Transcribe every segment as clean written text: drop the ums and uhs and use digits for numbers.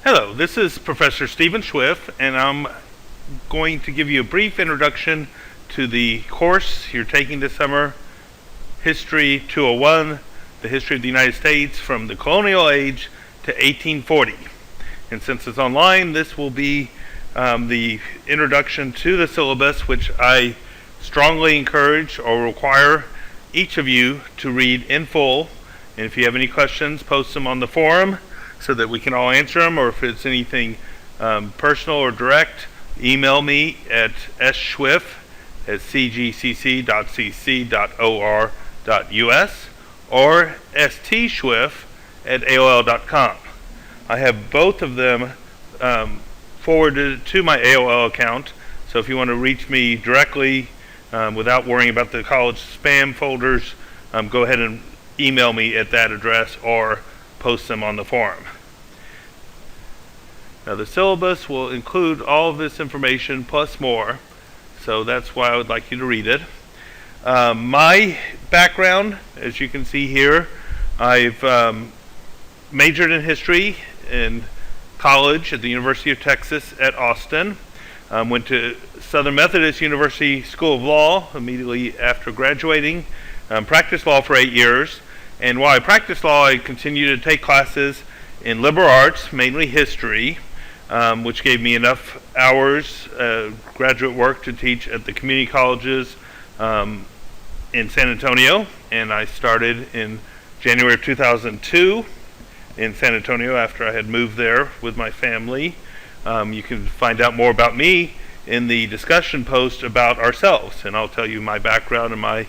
Hello, this is Professor Stephen Shwiff, and I'm going to give you a brief introduction to the course you're taking this summer, History 201, the history of the United States from the colonial age to 1840. And since it's online, this will be the introduction to the syllabus, which I strongly encourage or require each of you to read in full. And if you have any questions, post them on the forum so that we can all answer them, or if it's anything personal or direct, email me at sshwiff@cgcc.cc.or.us or stshwiff@aol.com. I have both of them forwarded to my AOL account, so if you want to reach me directly without worrying about the college spam folders, go ahead and email me at that address or post them on the forum. Now the syllabus will include all of this information plus more, so that's why I would like you to read it. My background, as you can see here, I've majored in history in college at the University of Texas at Austin. Went to Southern Methodist University School of Law immediately after graduating. Practiced law for 8 years. And while I practiced law, I continued to take classes in liberal arts, mainly history, which gave me enough hours graduate work to teach at the community colleges in San Antonio. And I started in January of 2002 in San Antonio after I had moved there with my family. You can find out more about me in the discussion post about ourselves, and I'll tell you my background and my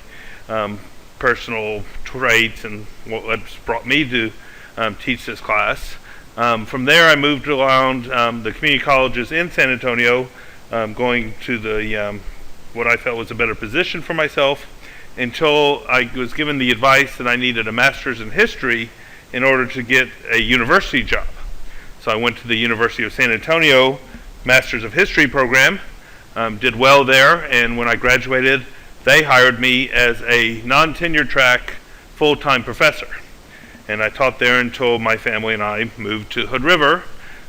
personal traits and what's brought me to teach this class. From there I moved around the community colleges in San Antonio, going to the what I felt was a better position for myself, until I was given the advice that I needed a master's in history in order to get a university job. So I went to the University of San Antonio Master's of History program, did well there, and when I graduated they hired me as a non-tenure track full-time professor. And I taught there until my family and I moved to Hood River,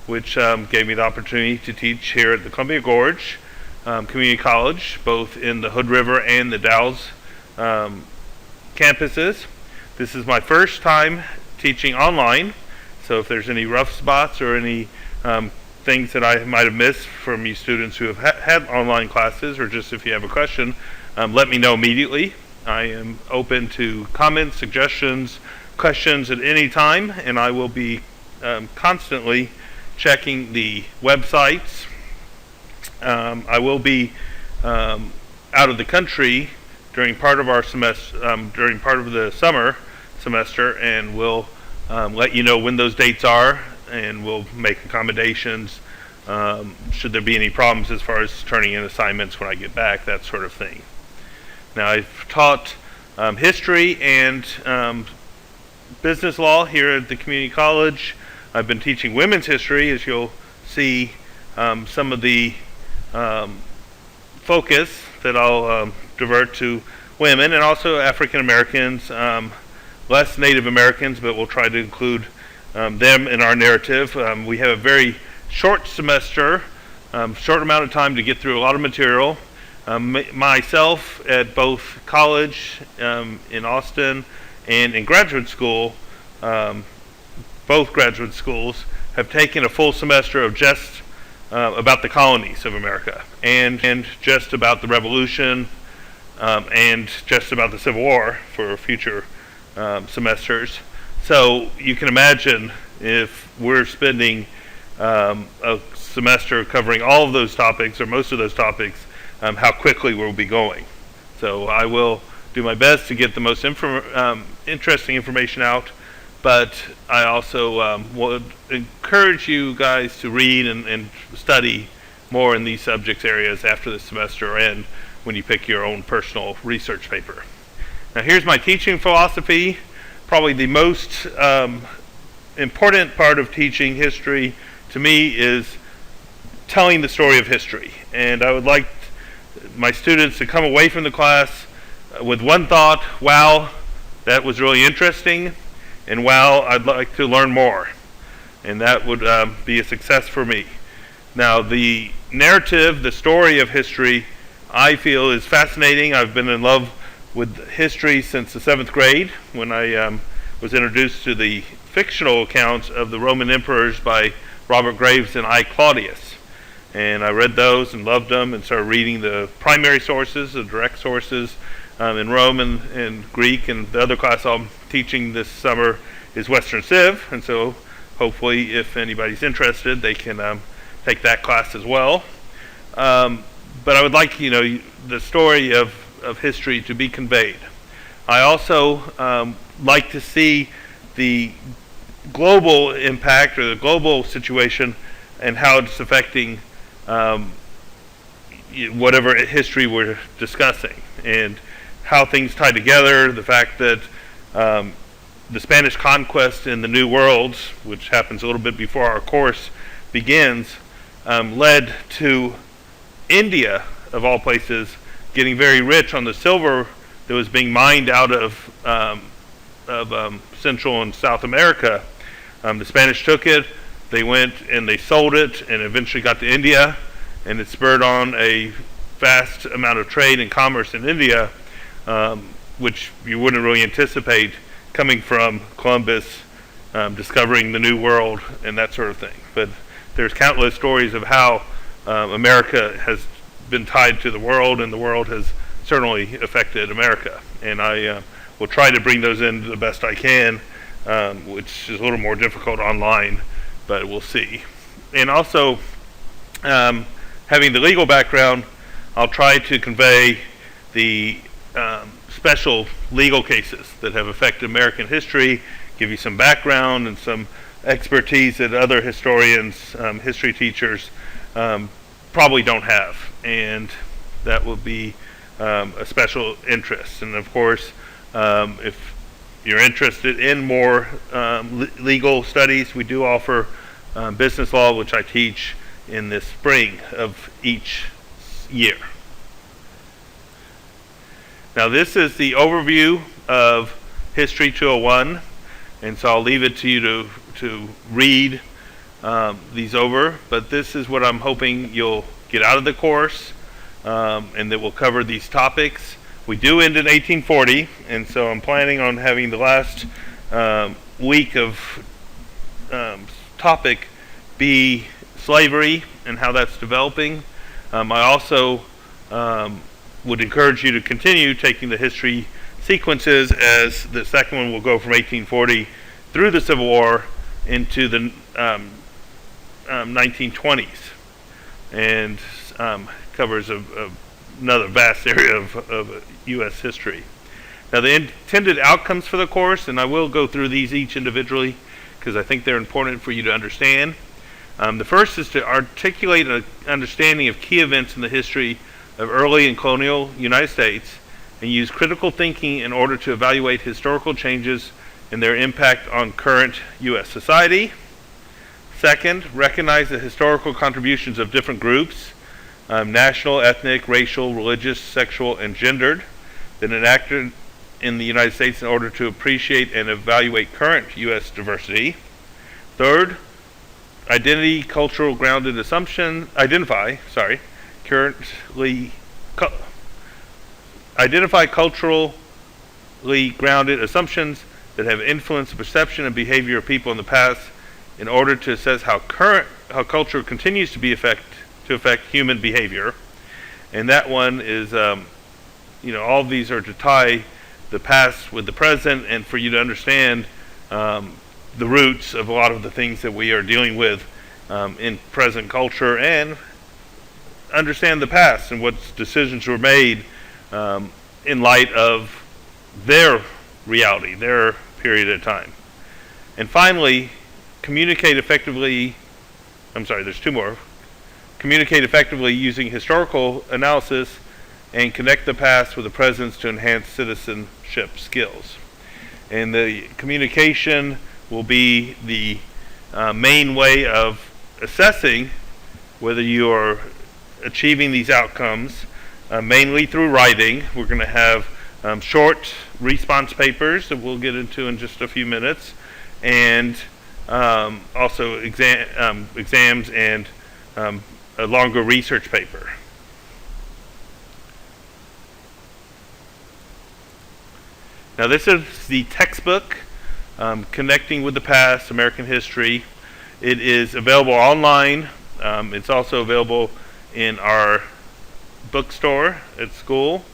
which gave me the opportunity to teach here at the Columbia Gorge Community College, both in the Hood River and the Dalles campuses. This is my first time teaching online, so if there's any rough spots or any things that I might have missed from you students who have had online classes, or just if you have a question, let me know immediately. I am open to comments, suggestions, questions at any time, and I will be constantly checking the websites. I will be out of the country during part of our semester, during part of the summer semester, and we'll let you know when those dates are, and we'll make accommodations should there be any problems as far as turning in assignments when I get back, that sort of thing. Now, I've taught history and business law here at the community college. I've been teaching women's history, as you'll see some of the focus that I'll divert to women, and also African Americans, less Native Americans, but we'll try to include them in our narrative. We have a very short semester, short amount of time to get through a lot of material. Myself at both college in Austin and in graduate school, both graduate schools have taken a full semester of just about the colonies of America, and just about the Revolution, and just about the Civil War for future semesters. So you can imagine if we're spending a semester covering all of those topics, or most of those topics, how quickly we'll be going. So I will do my best to get the most interesting information out, but I also would encourage you guys to read and study more in these subject areas after the semester and when you pick your own personal research paper. Now here's my teaching philosophy. Probably the most important part of teaching history to me is telling the story of history. And I would like my students to come away from the class with one thought: wow, that was really interesting, and wow, I'd like to learn more. and that would be a success for me. Now, the narrative, the story of history, I feel is fascinating. I've been in love with history since the 7th grade when I was introduced to the fictional accounts of the Roman emperors by Robert Graves and I. Claudius. And I read those and loved them and started reading the primary sources, the direct sources in Roman and Greek, and the other class I'm teaching this summer is Western Civ, and so hopefully if anybody's interested they can take that class as well. But I would like the story of history to be conveyed. I also like to see the global impact or the global situation and how it's affecting whatever history we're discussing, and how things tie together. The fact that the Spanish conquest in the New Worlds, which happens a little bit before our course begins, led to India, of all places, getting very rich on the silver that was being mined out of Central and South America. The Spanish took it, they went and they sold it, and eventually got to India, and it spurred on a vast amount of trade and commerce in India, which you wouldn't really anticipate coming from Columbus discovering the New World and that sort of thing. But there's countless stories of how America has been tied to the world, and the world has certainly affected America. And I will try to bring those in the best I can, which is a little more difficult online, but we'll see. And also, having the legal background, I'll try to convey the special legal cases that have affected American history, give you some background and some expertise that other historians, history teachers, probably don't have, and that will be a special interest. And of course, if you're interested in more legal studies, we do offer business law, which I teach in the spring of each year. Now, this is the overview of History 201, and so I'll leave it to you to read these over, but this is what I'm hoping you'll get out of the course, and that we'll cover these topics. We do end in 1840, and so I'm planning on having the last week of topic be slavery and how that's developing. I also would encourage you to continue taking the history sequences, as the second one will go from 1840 through the Civil War into the 1920s, and covers another vast area of U.S. history. Now, the intended outcomes for the course, and I will go through these each individually because I think they're important for you to understand. The first is to articulate an understanding of key events in the history of early and colonial United States, and use critical thinking in order to evaluate historical changes and their impact on current U.S. society. Second, recognize the historical contributions of different groups, national, ethnic, racial, religious, sexual, and gendered, that enacted in the United States in order to appreciate and evaluate current U.S. diversity. Third, identify culturally grounded assumptions that have influenced the perception and behavior of people in the past in order to assess how culture continues to affect human behavior. And that one is, all of these are to tie the past with the present, and for you to understand the roots of a lot of the things that we are dealing with in present culture, and understand the past and what decisions were made in light of their reality, their period of time. And finally, communicate effectively using historical analysis and connect the past with the present to enhance citizenship skills. And the communication will be the main way of assessing whether you are achieving these outcomes, mainly through writing. We're going to have short response papers that we'll get into in just a few minutes, and also exams and a longer research paper. Now this is the textbook, Connecting with the Past, American History. It is available online. It's also available in our bookstore at school.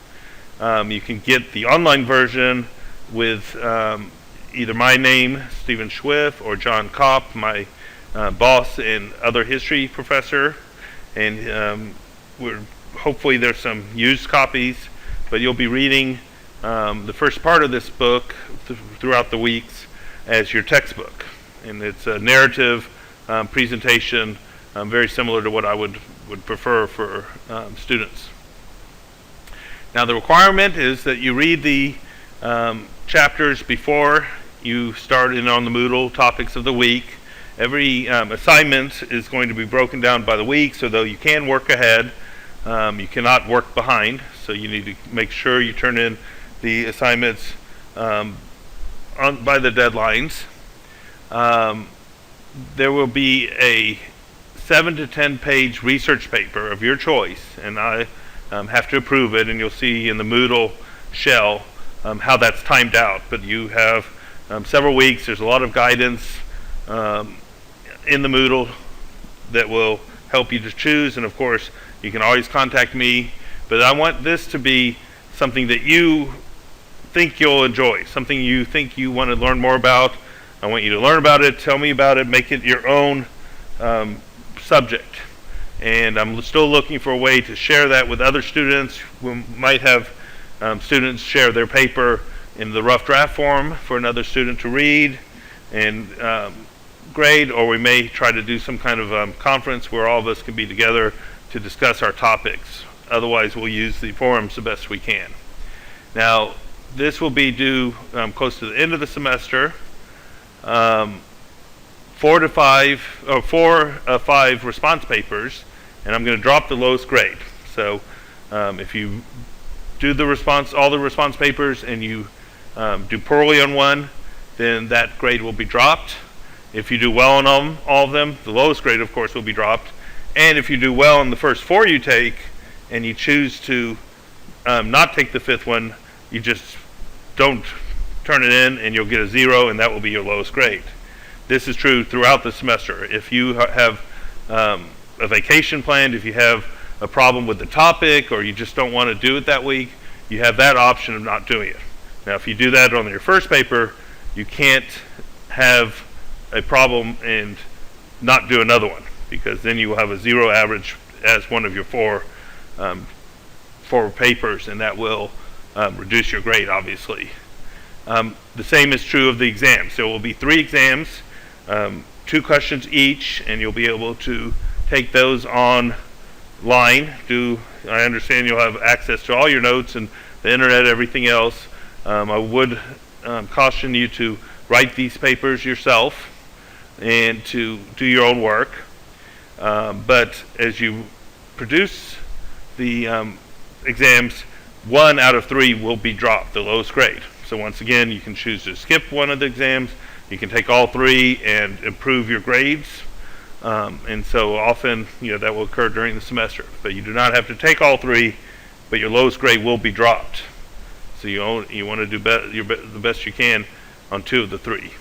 You can get the online version with either my name, Stephen Shwiff, or John Kopp, my boss and other history professor. And hopefully there's some used copies, but you'll be reading the first part of this book throughout the weeks as your textbook. And it's a narrative presentation, very similar to what I would prefer for students. Now the requirement is that you read the chapters before you start in on the Moodle topics of the week. Every assignment is going to be broken down by the week, so though you can work ahead, you cannot work behind. So you need to make sure you turn in the assignments by the deadlines. There will be a 7 to 10 page research paper of your choice, and I have to approve it, and you'll see in the Moodle shell how that's timed out. But you have several weeks. There's a lot of guidance in the Moodle that will help you to choose, and of course you can always contact me. But I want this to be something that you think you'll enjoy, something you think you want to learn more about. I want you to learn about it, tell me about it, make it your own subject. And I'm still looking for a way to share that with other students. We might have students share their paper in the rough draft form for another student to read and grade, or we may try to do some kind of conference where all of us can be together to discuss our topics. Otherwise, we'll use the forums the best we can. Now, this will be due close to the end of the semester. 4 of 5 response papers, and I'm going to drop the lowest grade. So if you do all the response papers and you do poorly on one, then that grade will be dropped. If you do well on all of them, the lowest grade, of course, will be dropped. And if you do well in the first 4 you take, and you choose to not take the 5th one, you just don't turn it in, and you'll get a 0, and that will be your lowest grade. This is true throughout the semester. If you have a vacation planned, if you have a problem with the topic, or you just don't want to do it that week, you have that option of not doing it. Now, if you do that on your first paper, you can't have a problem and not do another one, because then you will have a 0 average as one of your 4 papers, and that will reduce your grade, obviously. The same is true of the exams. There will be 3 exams, 2 questions each, and you'll be able to take those online. I understand you'll have access to all your notes and the internet, everything else. I would caution you to write these papers yourself and to do your own work. But as you produce the exams, 1 out of 3 will be dropped, the lowest grade. So once again, you can choose to skip one of the exams. You can take all 3 and improve your grades. And so often, that will occur during the semester. But you do not have to take all 3, but your lowest grade will be dropped. So you want to do the best you can on 2 of the 3.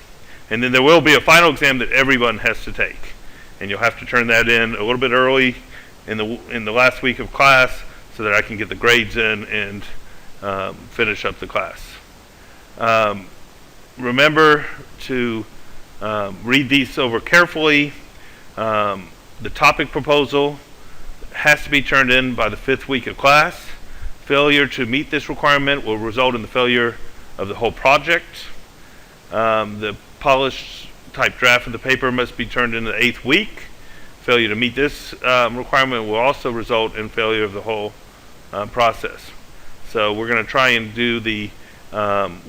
And then there will be a final exam that everyone has to take. And you'll have to turn that in a little bit early in the last week of class so that I can get the grades in and finish up the class. Remember to read these over carefully. The topic proposal has to be turned in by the 5th week of class. Failure to meet this requirement will result in the failure of the whole project. The polished type draft of the paper must be turned in the 8th week. Failure to meet this requirement will also result in failure of the whole process. So we're going to try and do the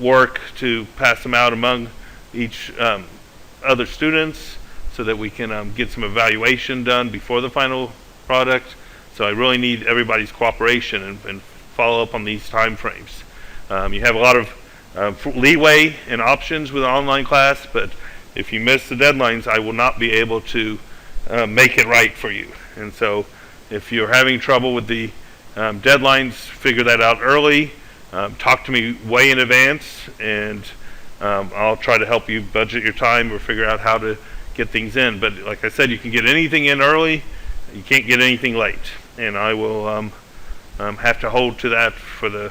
work to pass them out among each other students so that we can get some evaluation done before the final product. So I really need everybody's cooperation and follow up on these time frames. You have a lot of leeway and options with an online class, but if you miss the deadlines, I will not be able to make it right for you. And so if you're having trouble with the deadlines, figure that out early. Talk to me way in advance, and I'll try to help you budget your time or figure out how to get things in. But like I said, you can get anything in early. You can't get anything late. And I will have to hold to that for the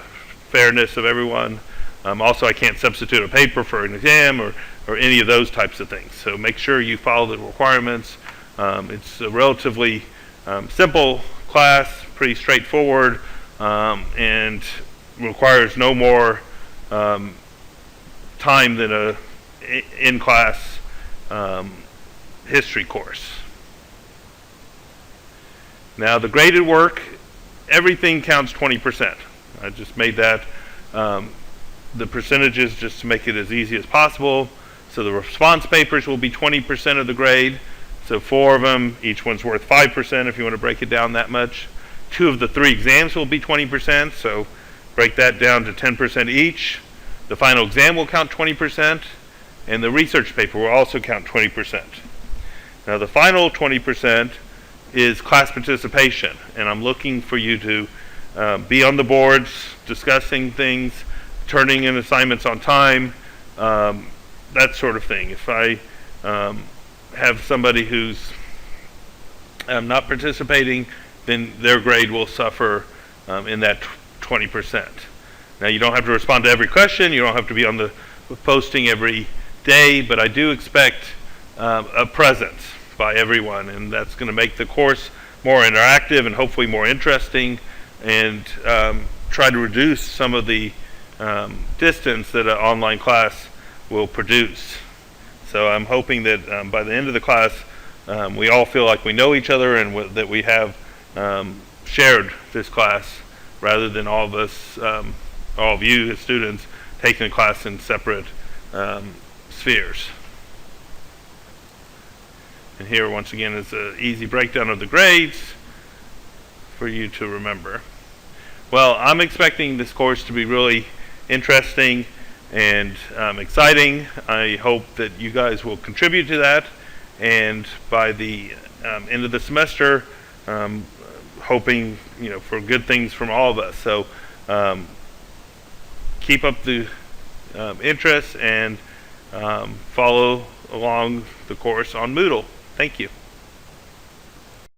fairness of everyone. Also, I can't substitute a paper for an exam or any of those types of things. So make sure you follow the requirements. It's a relatively simple class, pretty straightforward, and requires no more time than a in-class history course. Now the graded work, everything counts 20%. I just made that the percentages just to make it as easy as possible. So the response papers will be 20% of the grade. So 4 of them, each one's worth 5% if you want to break it down that much. 2 of the 3 exams will be 20%, so break that down to 10% each. The final exam will count 20%, and the research paper will also count 20%. Now the final 20% is class participation, and I'm looking for you to be on the boards, discussing things, turning in assignments on time, that sort of thing. If I have somebody who's not participating, then their grade will suffer in that 20%. Now you don't have to respond to every question, you don't have to be on the posting every day, but I do expect a presence by everyone, and that's going to make the course more interactive and hopefully more interesting, and try to reduce some of the distance that an online class will produce. So I'm hoping that by the end of the class, we all feel like we know each other, and that we have shared this class, rather than all of us, all of you as students, taking the class in separate spheres. And here once again is an easy breakdown of the grades for you to remember. Well, I'm expecting this course to be really interesting and exciting. I hope that you guys will contribute to that, and by the end of the semester, hoping for good things from all of us. So keep up the interest and follow along the course on Moodle. Thank you.